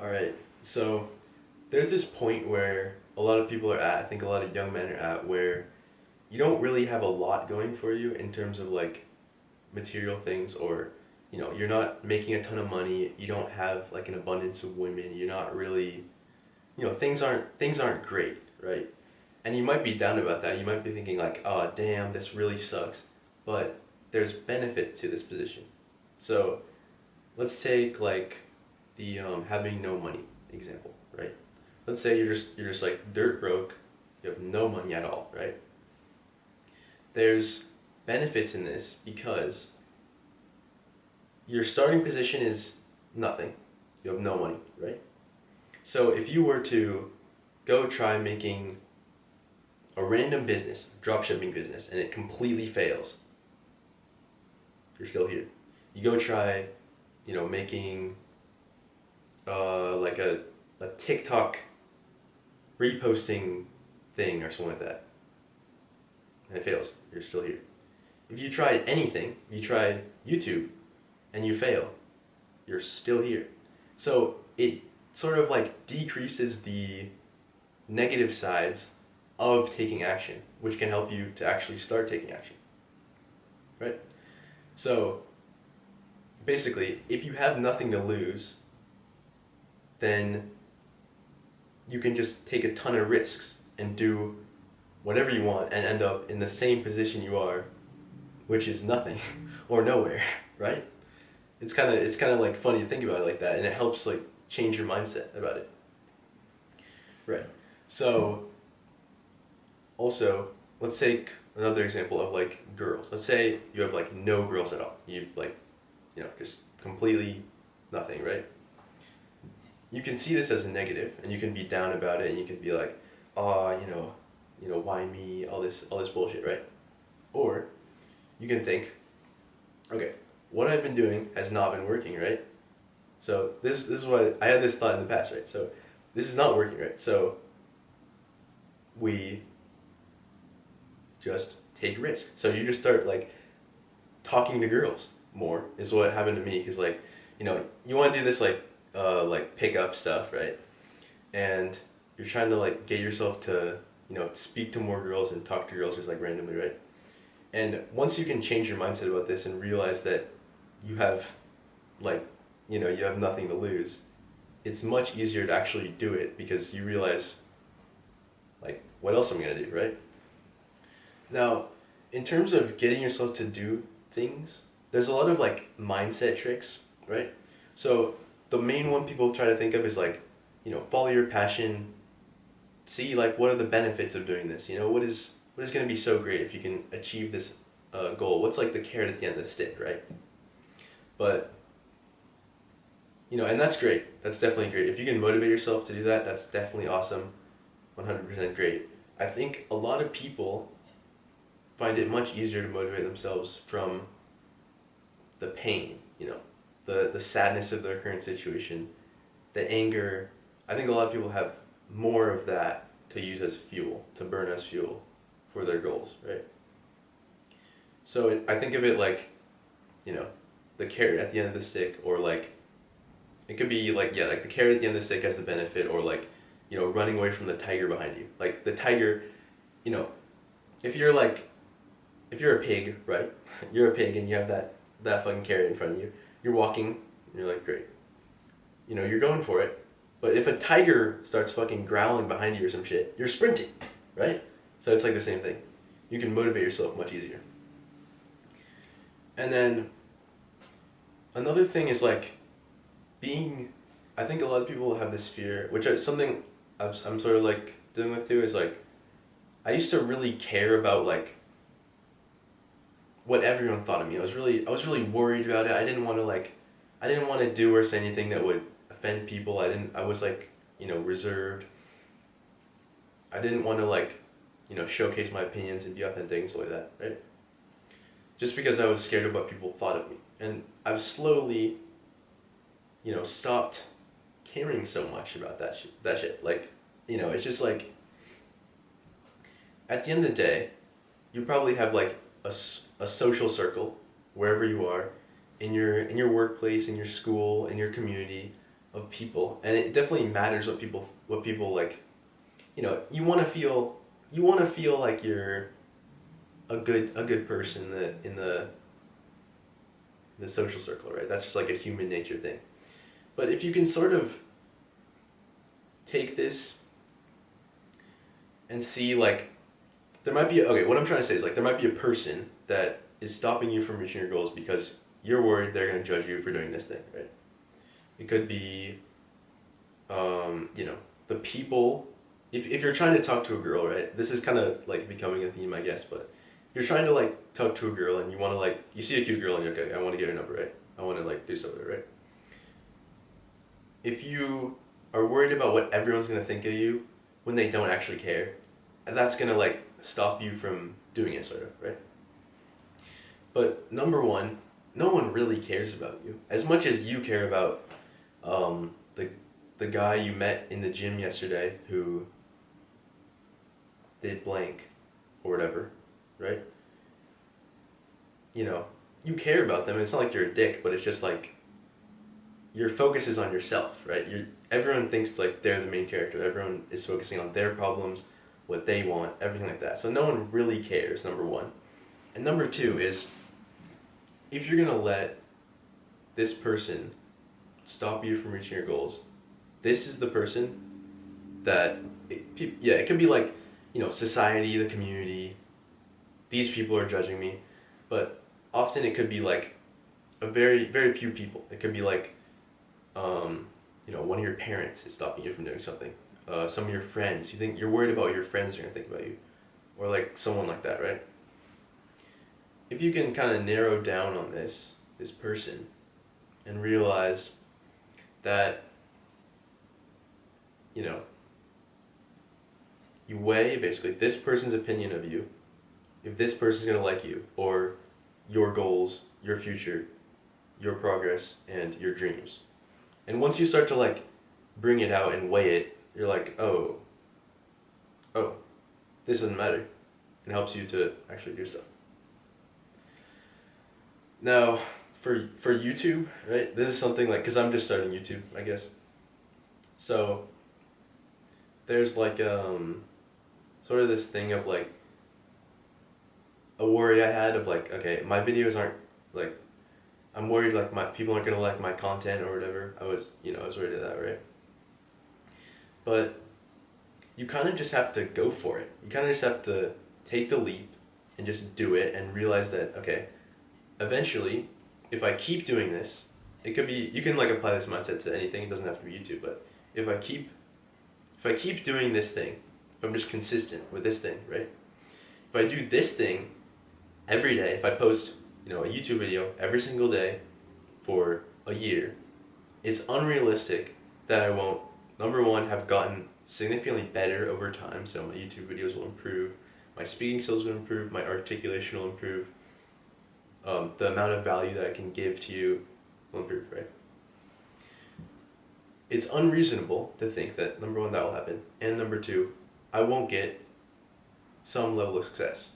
All right. So there's this point where a lot of people are at, I think a lot of young men are at, where you don't really have a lot going for you in terms of like material things or you're not making a ton of money, you don't have like an abundance of women, you're not really, things aren't great, right? And you might be down about that. You might be thinking like, "Oh, damn, this really sucks." But there's benefit to this position. So, let's take like the having no money example, right? Let's say you're just like dirt broke, you have no money at all, right? There's benefits in this because your starting position is nothing. You have no money, right? So if you were to go try making a random business, dropshipping business, and it completely fails, you're still here. You go try, making like a TikTok reposting thing or something like that, and it fails, you're still here. If you try anything, you try YouTube, and you fail, you're still here. So it sort of like decreases the negative sides of taking action, which can help you to actually start taking action, right? So basically, if you have nothing to lose, then you can just take a ton of risks and do whatever you want and end up in the same position you are, which is nothing or nowhere, right? It's kind of like funny to think about it like that, and it helps like change your mindset about it. Right. So also, let's take another example of like girls. Let's say you have like no girls at all. You've like, just completely nothing, right? You can see this as a negative, and you can be down about it, and you can be like, oh, why me? All this bullshit, right? Or you can think, okay, what I've been doing has not been working, right? So this is what I had this thought in the past, right? So this is not working, right? So we just take risks. So you just start like talking to girls more is what happened to me because like you want to do this like pick up stuff, right? And you're trying to like get yourself to speak to more girls and talk to girls just like randomly, right? And once you can change your mindset about this and realize that you have like you have nothing to lose, it's much easier to actually do it because you realize like what else am I gonna do, right? Now, in terms of getting yourself to do things, there's a lot of like mindset tricks, right? So the main one people try to think of is like, follow your passion, see like what are the benefits of doing this, what is going to be so great if you can achieve this goal? What's like the carrot at the end of the stick, right? But and that's great. That's definitely great. If you can motivate yourself to do that, that's definitely awesome. 100% great. I think a lot of people find it much easier to motivate themselves from the pain, the sadness of their current situation, the anger. I think a lot of people have more of that to use as fuel, to burn as fuel for their goals, right? So I think of it like, the carrot at the end of the stick, or like, it could be like, yeah, like the carrot at the end of the stick has the benefit, or like, running away from the tiger behind you. Like the tiger, you know, if you're like, if you're a pig, right? You're a pig and you have that fucking carrot in front of you. You're walking, and you're like, great. You're going for it. But if a tiger starts fucking growling behind you or some shit, you're sprinting, right? So it's like the same thing. You can motivate yourself much easier. And then another thing is like being, I think a lot of people have this fear, which is something I'm sort of like dealing with too, is like, I used to really care about like what everyone thought of me. I was really worried about it. I didn't want to do or say anything that would offend people. I was like, reserved. I didn't want to like, showcase my opinions and be authentic and stuff like that, right? Just because I was scared of what people thought of me. And I've slowly, stopped caring so much about that shit. Like, it's just like, at the end of the day, you probably have like a social circle wherever you are, in your workplace, in your school, in your community, of people, and it definitely matters what people like. You know, you want to feel like you're a good person in the social circle, right? That's just like a human nature thing. But if you can sort of take this and see like there might be okay, what I'm trying to say is like there might be a person that is stopping you from reaching your goals because you're worried they're going to judge you for doing this thing, right? It could be you know, the people if you're trying to talk to a girl, right? This is kind of like becoming a theme, I guess, but if you're trying to like talk to a girl and you want to like you see a cute girl and you're okay, I want to get her number, right? I want to like do something, right? If you are worried about what everyone's going to think of you when they don't actually care, that's going to like stop you from doing it, sort of, right? But number one, no one really cares about you as much as you care about the guy you met in the gym yesterday who did blank or whatever, right? You know, you care about them. It's not like you're a dick, but it's just like your focus is on yourself, right? Everyone thinks like they're the main character. Everyone is focusing on their problems, what they want, everything like that. So no one really cares, number one. And number two is if you're gonna let this person stop you from reaching your goals, this is the person that it could be like, you know, society, the community, these people are judging me, but often it could be like a very few people. It could be like you know, one of your parents is stopping you from doing something. Some of your friends, you think you're worried about what your friends are gonna think about you, or like someone like that, right? If you can kind of narrow down on this person and realize that, you know, you weigh basically this person's opinion of you, if this person's gonna like you, or your goals, your future, your progress, and your dreams. And once you start to like bring it out and weigh it, you're like, oh, this doesn't matter. It helps you to actually do stuff. Now, for YouTube, right? This is something like, because I'm just starting YouTube, I guess. So, there's like sort of this thing of like a worry I had of like, okay, my videos aren't like, I'm worried like my people aren't gonna like my content or whatever. I was worried of that, right? But you kind of just have to go for it. You kind of just have to take the leap and just do it and realize that, okay, eventually, if I keep doing this, it could be, you can like apply this mindset to anything. It doesn't have to be YouTube, but if I keep doing this thing, if I'm just consistent with this thing, right? If I do this thing every day, if I post, you know, a YouTube video every single day for a year, it's unrealistic that I won't, number one, have gotten significantly better over time, so my YouTube videos will improve, my speaking skills will improve, my articulation will improve, the amount of value that I can give to you will improve, right? It's unreasonable to think that, number one, that will happen, and number two, I won't get some level of success.